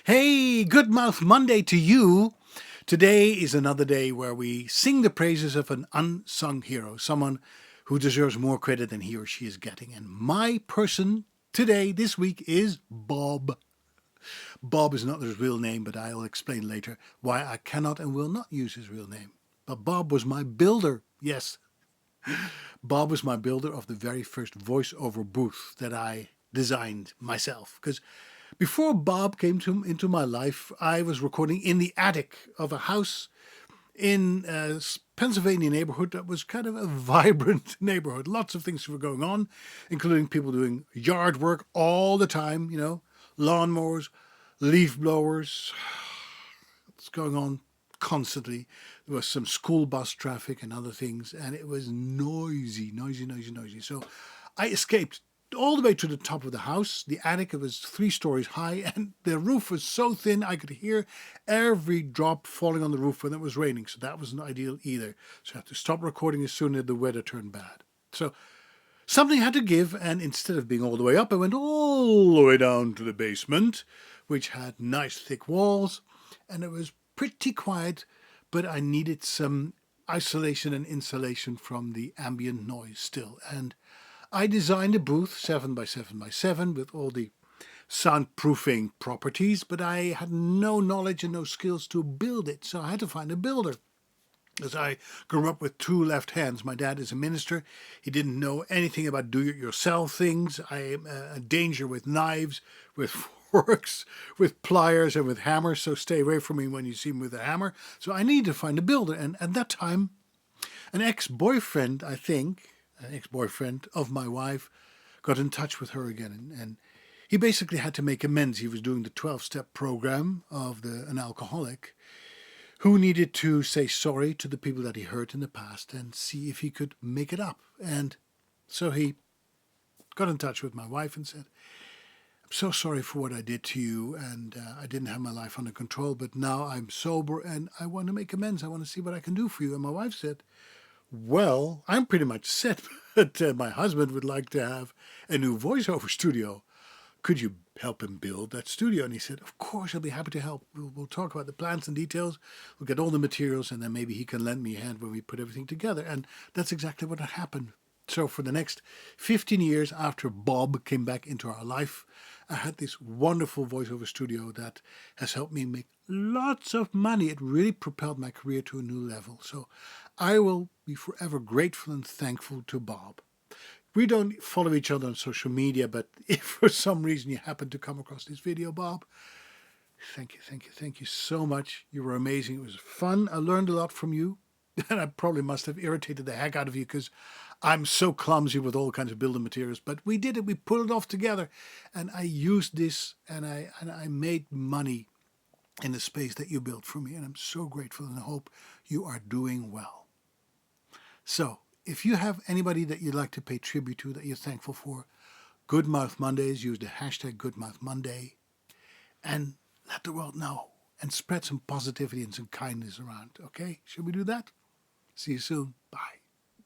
Hey, GoodMouth Monday to you. Today is another day where we sing the praises of an unsung hero, someone who deserves more credit than he or she is getting. And my person today, this week, is Bob. Bob is not his real name, but I'll explain later why I cannot and will not use his real name. But Bob was my builder. Yes, Bob was my builder of the very first voiceover booth that I designed myself. Because before Bob came into my life, I was recording in the attic of a house in a Pennsylvania neighborhood that was kind of a vibrant neighborhood. Lots of things were going on, including people doing yard work all the time, lawnmowers, leaf blowers. It's going on constantly. There was some school bus traffic and other things, and it was noisy. So I escaped all the way to the top of the house. The attic, it was 3 stories high, and the roof was so thin I could hear every drop falling on the roof when it was raining. So that wasn't ideal either. So I had to stop recording as soon as the weather turned bad. So something had to give, and instead of being all the way up, I went all the way down to the basement, which had nice thick walls, and it was pretty quiet, but I needed some isolation and insulation from the ambient noise still. And I designed a booth 7 by 7 by 7 with all the soundproofing properties, but I had no knowledge and no skills to build it, so I had to find a builder. As I grew up with 2 left hands, my dad is a minister. He didn't know anything about do-it-yourself things. I am a danger with knives, with forks, with pliers, and with hammers, so stay away from me when you see me with a hammer. So I needed to find a builder, and at that time, an ex-boyfriend, I think, an ex-boyfriend of my wife, got in touch with her again, and he basically had to make amends. He was doing the 12-step program of an alcoholic who needed to say sorry to the people that he hurt in the past and see if he could make it up. And so he got in touch with my wife and said, "I'm so sorry for what I did to you, and I didn't have my life under control, but now I'm sober and I want to make amends. I want to see what I can do for you." And my wife said, "Well, I'm pretty much set, but my husband would like to have a new voiceover studio. Could you help him build that studio?" And he said, "Of course, I'll be happy to help. We'll talk about the plans and details. We'll get all the materials, and then maybe he can lend me a hand when we put everything together." And that's exactly what had happened. So for the next 15 years after Bob came back into our life, I had this wonderful voiceover studio that has helped me make lots of money. It really propelled my career to a new level. So I will be forever grateful and thankful to Bob. We don't follow each other on social media, but if for some reason you happen to come across this video, Bob, thank you so much. You were amazing. It was fun. I learned a lot from you. And I probably must have irritated the heck out of you because I'm so clumsy with all kinds of building materials. But we did it. We pulled it off together. And I used this and I made money in the space that you built for me. And I'm so grateful and I hope you are doing well. So if you have anybody that you'd like to pay tribute to that you're thankful for, GoodMouth Mondays, use the hashtag GoodMouth Monday and let the world know and spread some positivity and some kindness around. Okay? Should we do that? See you soon. Bye.